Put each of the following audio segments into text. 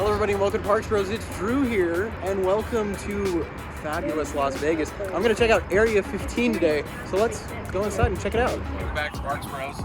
Hello everybody and welcome to Parks Bros. It's Drew here and welcome to fabulous Las Vegas. I'm going to check out Area 15 today, so let's go inside and check it out. Welcome back to Parks Bros.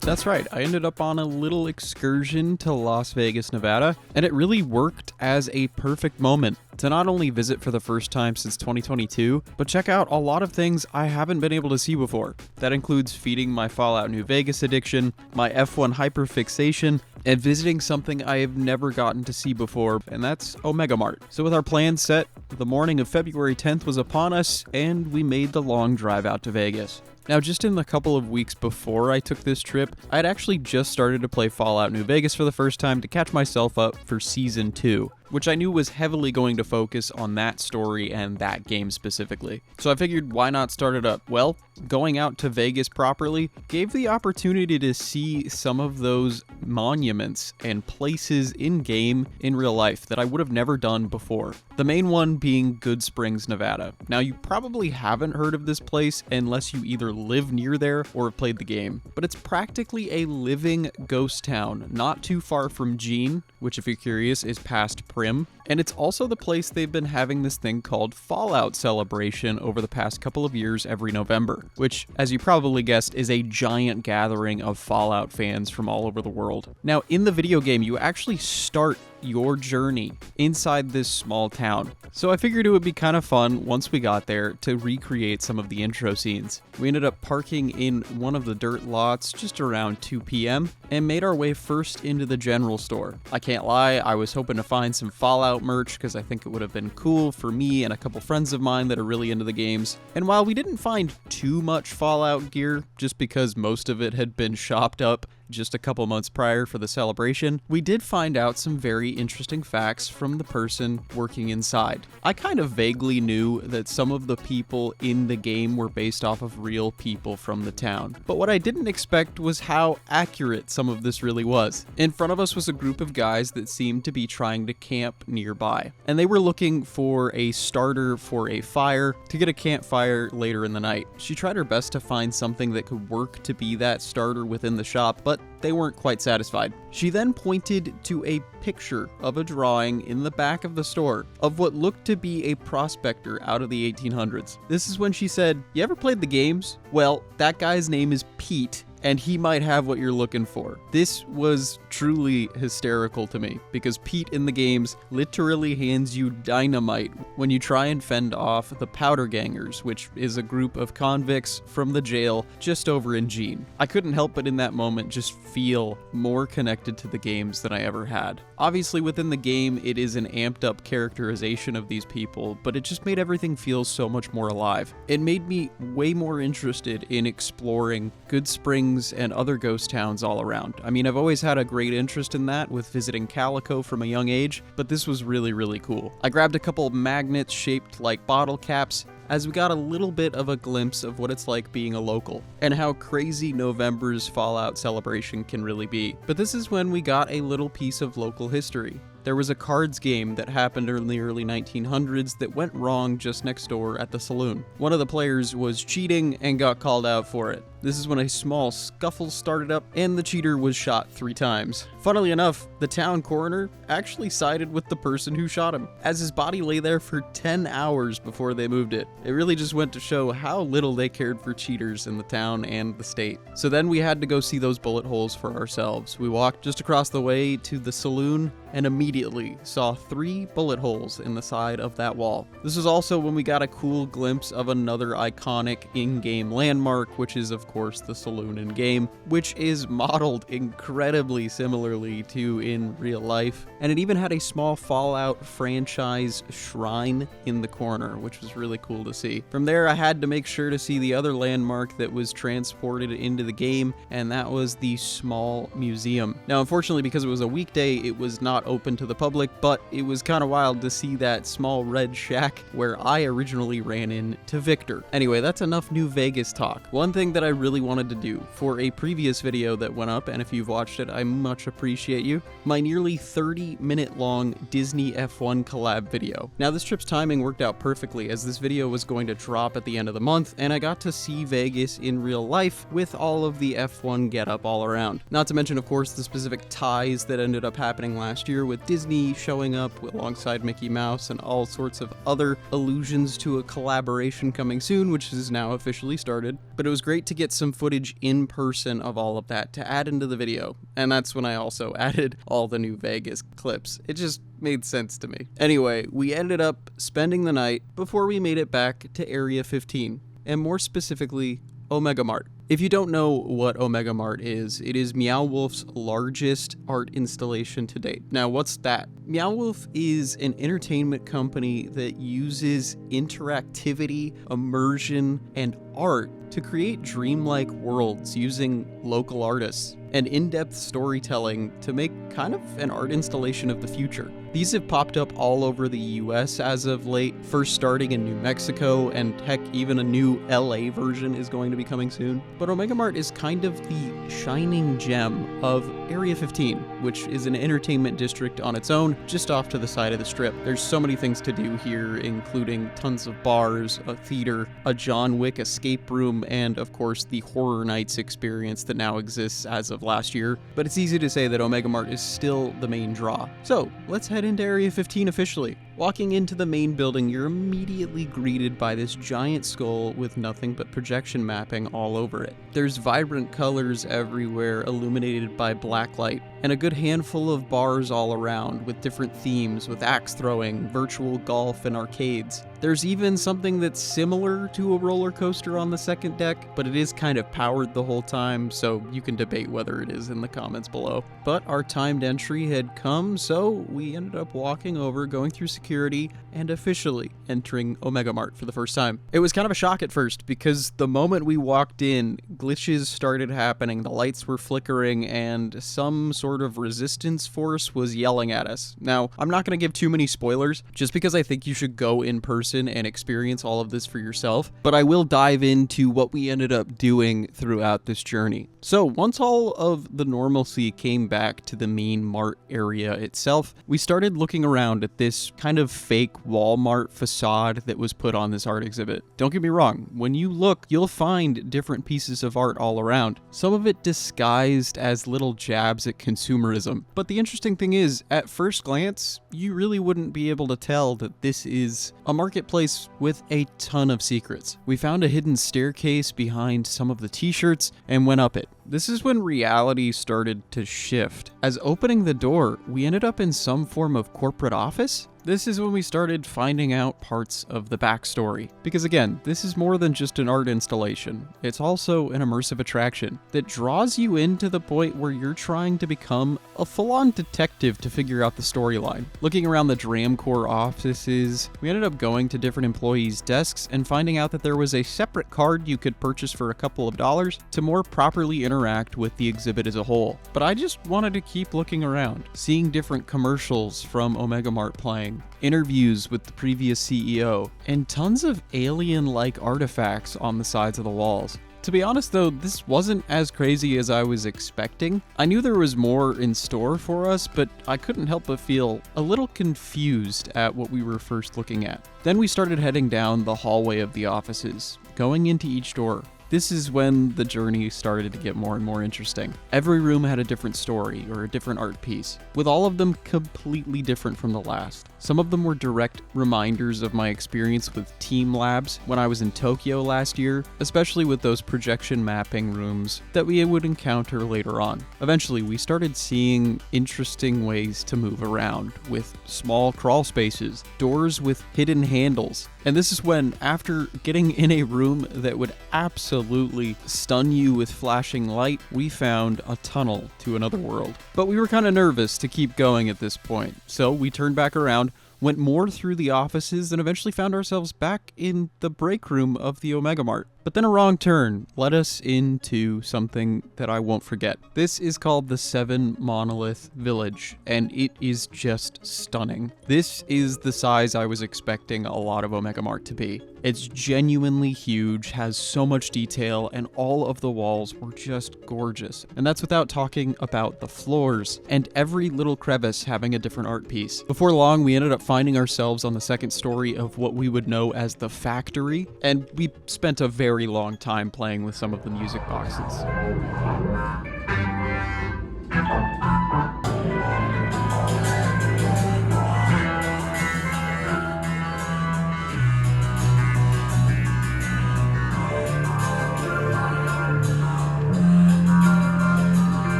That's right, I ended up on a little excursion to Las Vegas, Nevada, and it really worked as a perfect moment to not only visit for the first time since 2022, but check out a lot of things I haven't been able to see before. That includes feeding my Fallout New Vegas addiction, my F1 hyperfixation, and visiting something I have never gotten to see before, and that's Mart. So with our plans set, the morning of February 10th was upon us, and we made the long drive out to Vegas. Now, just in the couple of weeks before I took this trip, I had actually just started to play Fallout New Vegas for the first time to catch myself up for Season 2, which I knew was heavily going to focus on that story and that game specifically. So I figured, why not start it up? Well, going out to Vegas properly gave the opportunity to see some of those monuments and places in-game in real life that I would have never done before. The main one being Goodsprings, Nevada. Now, you probably haven't heard of this place unless you either live near there or have played the game, but it's practically a living ghost town, not too far from Gene, which if you're curious is past Prim, and it's also the place they've been having this thing called Fallout Celebration over the past couple of years every November, which, as you probably guessed, is a giant gathering of Fallout fans from all over the world. Now, in the video game, you actually start your journey inside this small town. So I figured it would be kind of fun once we got there to recreate some of the intro scenes. We ended up parking in one of the dirt lots just around 2 p.m. and made our way first into the general store. I can't lie, I was hoping to find some Fallout merch because I think it would have been cool for me and a couple friends of mine that are really into the games. And while we didn't find too much Fallout gear, just because most of it had been shopped up just a couple months prior for the celebration, we did find out some very interesting facts from the person working inside. I kind of vaguely knew that some of the people in the game were based off of real people from the town, but what I didn't expect was how accurate some of this really was. In front of us was a group of guys that seemed to be trying to camp nearby, and they were looking for a starter for a fire to get a campfire later in the night. She tried her best to find something that could work to be that starter within the shop, but they weren't quite satisfied. She then pointed to a picture of a drawing in the back of the store of what looked to be a prospector out of the 1800s. This is when she said, "You ever played the games? Well, that guy's name is Pete, and he might have what you're looking for." This was truly hysterical to me because Pete in the games literally hands you dynamite when you try and fend off the Powder Gangers, which is a group of convicts from the jail just over in Gene. I couldn't help but in that moment just feel more connected to the games than I ever had. Obviously within the game it is an amped up characterization of these people, but it just made everything feel so much more alive. It made me way more interested in exploring Goodsprings and other ghost towns all around. I mean, I've always had a great interest in that with visiting Calico from a young age, but this was really, really cool. I grabbed a couple of magnets shaped like bottle caps as we got a little bit of a glimpse of what it's like being a local and how crazy November's Fallout celebration can really be. But this is when we got a little piece of local history. There was a cards game that happened in the early 1900s that went wrong just next door at the saloon. One of the players was cheating and got called out for it. This is when a small scuffle started up and the cheater was shot 3 times. Funnily enough, the town coroner actually sided with the person who shot him, as his body lay there for 10 hours before they moved it. It really just went to show how little they cared for cheaters in the town and the state. So then we had to go see those bullet holes for ourselves. We walked just across the way to the saloon and immediately saw 3 bullet holes in the side of that wall. This was also when we got a cool glimpse of another iconic in-game landmark, which is of course the saloon in game, which is modeled incredibly similarly to in real life. And it even had a small Fallout franchise shrine in the corner, which was really cool to see. From there, I had to make sure to see the other landmark that was transported into the game, and that was the small museum. Now, unfortunately, because it was a weekday, it was not open to the public, but it was kind of wild to see that small red shack where I originally ran into Victor. Anyway, that's enough New Vegas talk. One thing that I really really wanted to do for a previous video that went up, and if you've watched it, I much appreciate you, my nearly 30-minute long Disney F1 collab video. Now, this trip's timing worked out perfectly, as this video was going to drop at the end of the month, and I got to see Vegas in real life with all of the F1 getup all around. Not to mention, of course, the specific ties that ended up happening last year with Disney showing up alongside Mickey Mouse and all sorts of other allusions to a collaboration coming soon, which is now officially started. But it was great to get some footage in person of all of that to add into the video, and that's when I also added all the new Vegas clips. It just made sense to me. Anyway, we ended up spending the night before we made it back to Area 15, and more specifically, Omega Mart. If you don't know what Omega Mart is, it is Meow Wolf's largest art installation to date. Now, what's that? Meow Wolf is an entertainment company that uses interactivity, immersion, and art to create dreamlike worlds using local artists and in-depth storytelling to make kind of an art installation of the future. These have popped up all over the US as of late, first starting in New Mexico, and heck, even a new LA version is going to be coming soon. But Omega Mart is kind of the shining gem of Area 15, which is an entertainment district on its own, just off to the side of the strip. There's so many things to do here, including tons of bars, a theater, a John Wick escape room, and of course the Horror Nights experience that now exists as of last year. But it's easy to say that Omega Mart is still the main draw. So let's head into Area 15 officially. Walking into the main building, you're immediately greeted by this giant skull with nothing but projection mapping all over it. There's vibrant colors everywhere illuminated by black light, and a good handful of bars all around with different themes, with axe throwing, virtual golf, and arcades. There's even something that's similar to a roller coaster on the second deck, but it is kind of powered the whole time, so you can debate whether it is in the comments below. But our timed entry had come, so we ended up walking over, going through security, and officially entering Omega Mart for the first time. It was kind of a shock at first, because the moment we walked in, glitches started happening, the lights were flickering, and some sort of resistance force was yelling at us. Now, I'm not going to give too many spoilers, just because I think you should go in person and experience all of this for yourself, but I will dive into what we ended up doing throughout this journey. So once all of the normalcy came back to the main Mart area itself, we started looking around at this kind of fake Walmart facade that was put on this art exhibit. Don't get me wrong, when you look, you'll find different pieces of art all around, some of it disguised as little jabs at consumerism. But the interesting thing is, at first glance, you really wouldn't be able to tell that this is a marketplace with a ton of secrets. We found a hidden staircase behind some of the t-shirts and went up it. This is when reality started to shift. As opening the door, we ended up in some form of corporate office. This is when we started finding out parts of the backstory. Because again, this is more than just an art installation. It's also an immersive attraction that draws you in to the point where you're trying to become a full-on detective to figure out the storyline. Looking around the Dramcore offices, we ended up going to different employees' desks and finding out that there was a separate card you could purchase for a couple of dollars to more properly interact with the exhibit as a whole. But I just wanted to keep looking around, seeing different commercials from Omega Mart playing, interviews with the previous CEO, and tons of alien-like artifacts on the sides of the walls. To be honest though, this wasn't as crazy as I was expecting. I knew there was more in store for us, but I couldn't help but feel a little confused at what we were first looking at. Then we started heading down the hallway of the offices, going into each door. This is when the journey started to get more and more interesting. Every room had a different story or a different art piece, with all of them completely different from the last. Some of them were direct reminders of my experience with Team Labs when I was in Tokyo last year, especially with those projection mapping rooms that we would encounter later on. Eventually, we started seeing interesting ways to move around, with small crawl spaces, doors with hidden handles. And this is when, after getting in a room that would absolutely stun you with flashing light, we found a tunnel to another world. But we were kind of nervous to keep going at this point, so we turned back around, went more through the offices, and eventually found ourselves back in the break room of the Omega Mart. But then a wrong turn led us into something that I won't forget. This is called the 7 Monolith Village, and it is just stunning. This is the size I was expecting a lot of Omega Mart to be. It's genuinely huge, has so much detail, and all of the walls were just gorgeous. And that's without talking about the floors, and every little crevice having a different art piece. Before long, we ended up finding ourselves on the second story of what we would know as the factory, and we spent a very long time playing with some of the music boxes.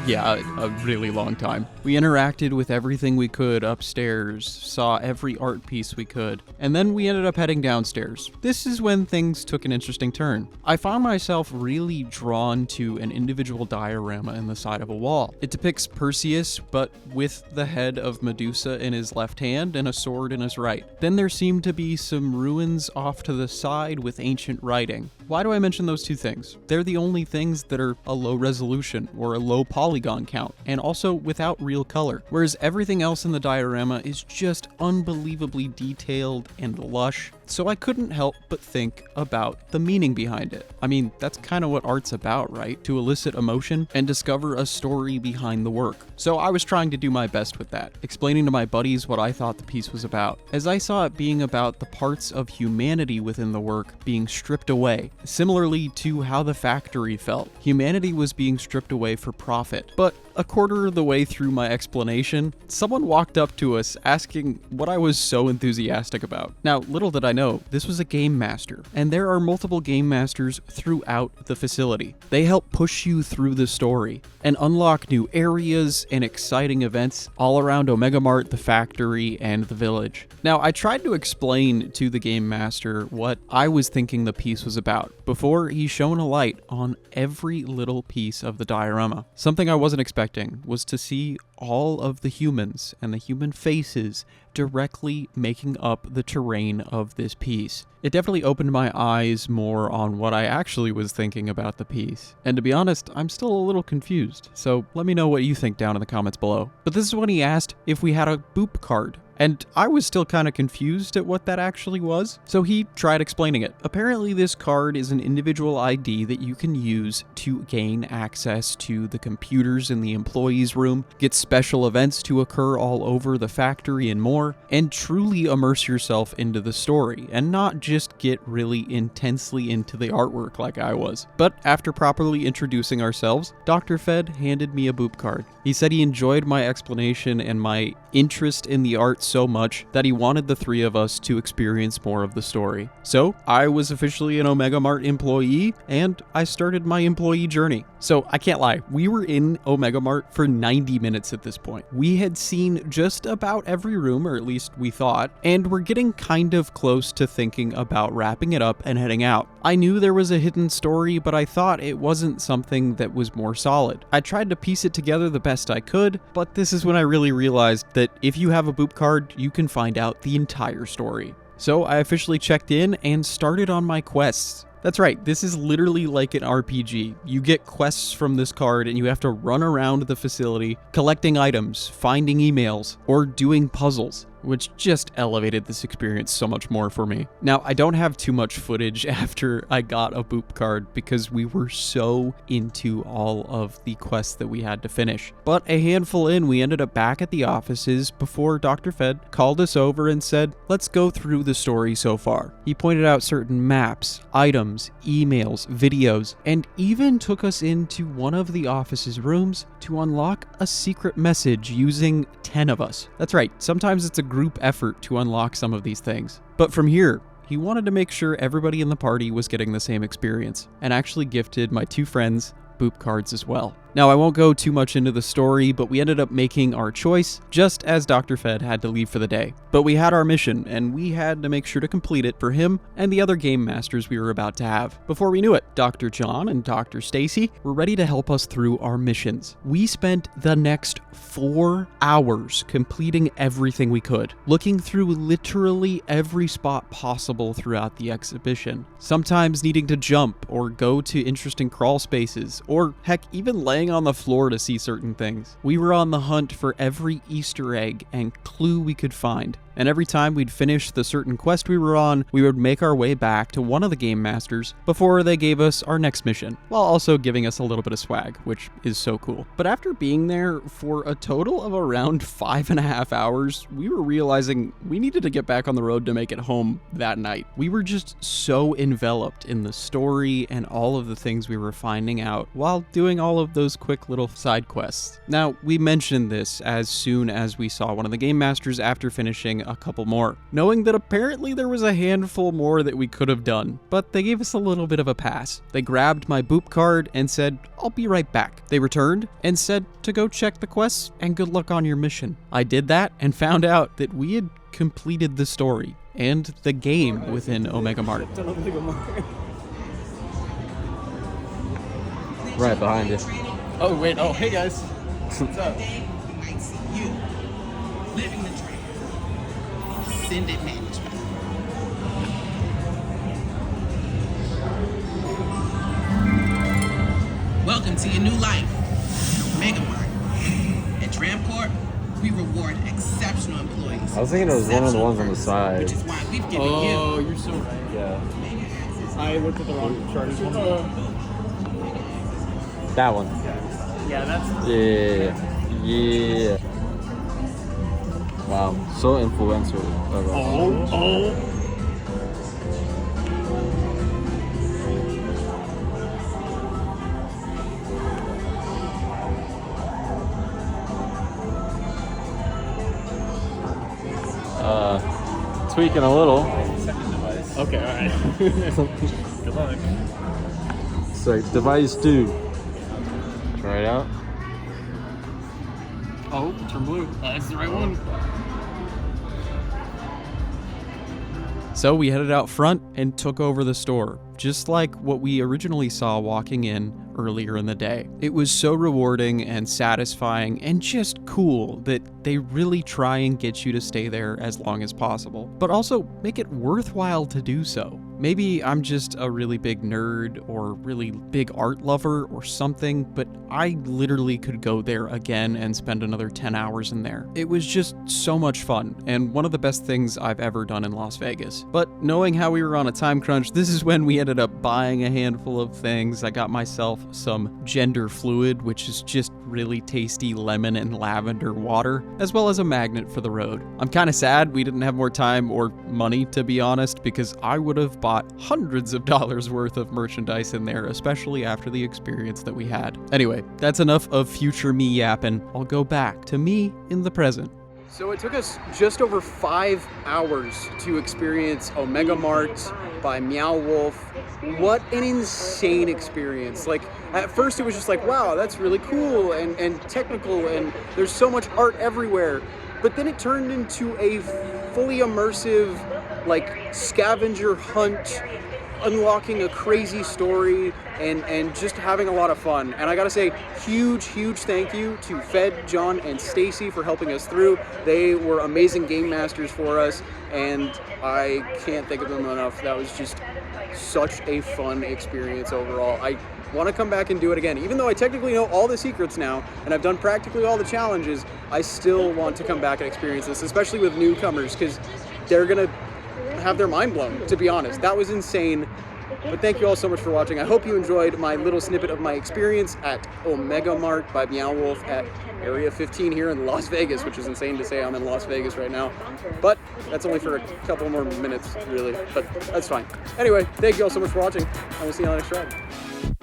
Yeah, a really long time. We interacted with everything we could upstairs, saw every art piece we could, and then we ended up heading downstairs. This is when things took an interesting turn. I found myself really drawn to an individual diorama in the side of a wall. It depicts Perseus, but with the head of Medusa in his left hand and a sword in his right. Then there seemed to be some ruins off to the side with ancient writing. Why do I mention those two things? They're the only things that are a low resolution or a low polygon count, and also without real color, whereas everything else in the diorama is just unbelievably detailed and lush. So I couldn't help but think about the meaning behind it. I mean, that's kind of what art's about, right? To elicit emotion and discover a story behind the work. So I was trying to do my best with that, explaining to my buddies what I thought the piece was about, as I saw it being about the parts of humanity within the work being stripped away, similarly to how the factory felt. Humanity was being stripped away for profit. But a quarter of the way through my explanation, someone walked up to us asking what I was so enthusiastic about. Now, little did I know, this was a game master, and there are multiple game masters throughout the facility. They help push you through the story and unlock new areas and exciting events all around Omega Mart, the factory, and the village. Now, I tried to explain to the game master what I was thinking the piece was about before he shone a light on every little piece of the diorama. Something I wasn't expecting was to see all of the humans and the human faces directly making up the terrain of this piece. It definitely opened my eyes more on what I actually was thinking about the piece. And to be honest, I'm still a little confused, so let me know what you think down in the comments below. But this is when he asked if we had a boop card. And I was still kind of confused at what that actually was, so he tried explaining it. Apparently this card is an individual ID that you can use to gain access to the computers in the employees' room, get special events to occur all over the factory and more, and truly immerse yourself into the story, and not just get really intensely into the artwork like I was. But after properly introducing ourselves, Dr. Fed handed me a boop card. He said he enjoyed my explanation and my interest in the art so much that he wanted the three of us to experience more of the story. So I was officially an Omega Mart employee, and I started my employee journey. So I can't lie, we were in Omega Mart for 90 minutes at this point. We had seen just about every room, or at least we thought, and we're getting kind of close to thinking about wrapping it up and heading out. I knew there was a hidden story, but I thought it wasn't something that was more solid. I tried to piece it together the best I could, but this is when I really realized that if you have a boop card, you can find out the entire story. So I officially checked in and started on my quests. That's right, this is literally like an RPG. You get quests from this card and you have to run around the facility, collecting items, finding emails, or doing puzzles, which just elevated this experience so much more for me. Now, I don't have too much footage after I got a boop card because we were so into all of the quests that we had to finish. But a handful in, we ended up back at the offices before Dr. Fed called us over and said, let's go through the story so far. He pointed out certain maps, items, emails, videos, and even took us into one of the office's rooms to unlock a secret message using 10 of us. That's right, sometimes it's a group effort to unlock some of these things. But from here, he wanted to make sure everybody in the party was getting the same experience, and actually gifted my two friends boop cards as well. Now, I won't go too much into the story, but we ended up making our choice just as Dr. Fed had to leave for the day. But we had our mission, and we had to make sure to complete it for him and the other game masters we were about to have. Before we knew it, Dr. John and Dr. Stacy were ready to help us through our missions. We spent the next 4 hours completing everything we could, looking through literally every spot possible throughout the exhibition, sometimes needing to jump or go to interesting crawl spaces, or heck, even laying on the floor to see certain things. We were on the hunt for every Easter egg and clue we could find. And every time we'd finish the certain quest we were on, we would make our way back to one of the game masters before they gave us our next mission, while also giving us a little bit of swag, which is so cool. But after being there for a total of around 5.5 hours, we were realizing we needed to get back on the road to make it home that night. We were just so enveloped in the story and all of the things we were finding out while doing all of those quick little side quests. Now, we mentioned this as soon as we saw one of the game masters after finishing a couple more, knowing that apparently there was a handful more that we could have done, but they gave us a little bit of a pass. They grabbed my boop card and said, "I'll be right back." They returned and said to go check the quests and good luck on your mission. I did that and found out that we had completed the story and the game within Omega Mart. Right behind you. Oh, wait. Oh, hey, guys. What's up? Living the dream. Ascended management. Welcome to your new life. Mega Mart. At Tramcorp, we reward exceptional employees. I was thinking it was one of the ones on the side. Which is why we've given Oh, you. you're so right. Yeah. I looked at the wrong chart. That one. Yeah, that's... Yeah. Wow. So influential. Oh. Tweaking a little. Okay, all right. Good luck. So, device 2. Try it out. Oh, turn blue. That's the right one. So we headed out front and took over the store, just like what we originally saw walking in earlier in the day. It was so rewarding and satisfying and just cool that they really try and get you to stay there as long as possible, but also make it worthwhile to do so. Maybe I'm just a really big nerd or really big art lover or something, but I literally could go there again and spend another 10 hours in there. It was just so much fun and one of the best things I've ever done in Las Vegas. But knowing how we were on a time crunch, this is when we ended up buying a handful of things. I got myself some gender fluid, which is just really tasty lemon and lavender water, as well as a magnet for the road. I'm kind of sad we didn't have more time or money, to be honest, because I would have bought hundreds of dollars worth of merchandise in there, especially after the experience that we had. Anyway, that's enough of future me yapping. I'll go back to me in the present. So it took us just over 5 hours to experience Omega Mart by Meow Wolf. What an insane experience. Like, at first it was just like, wow, that's really cool and technical and there's so much art everywhere. But then it turned into a fully immersive, like, scavenger hunt, unlocking a crazy story and just having a lot of fun. And I gotta say, huge thank you to Fed, John, and Stacy for helping us through. They were amazing game masters for us, and I can't think of them enough. That was just such a fun experience overall. I want to come back and do it again. Even though I technically know all the secrets now, and I've done practically all the challenges, I still want to come back and experience this, especially with newcomers, because they're gonna have their mind blown, to be honest. That was insane. But thank you all so much for watching. I hope you enjoyed my little snippet of my experience at Omega Mart by Meow Wolf at Area 15 here in Las Vegas, which is insane to say I'm in Las Vegas right now. But that's only for a couple more minutes, really. But that's fine. Anyway, thank you all so much for watching, and we'll see you on the next ride.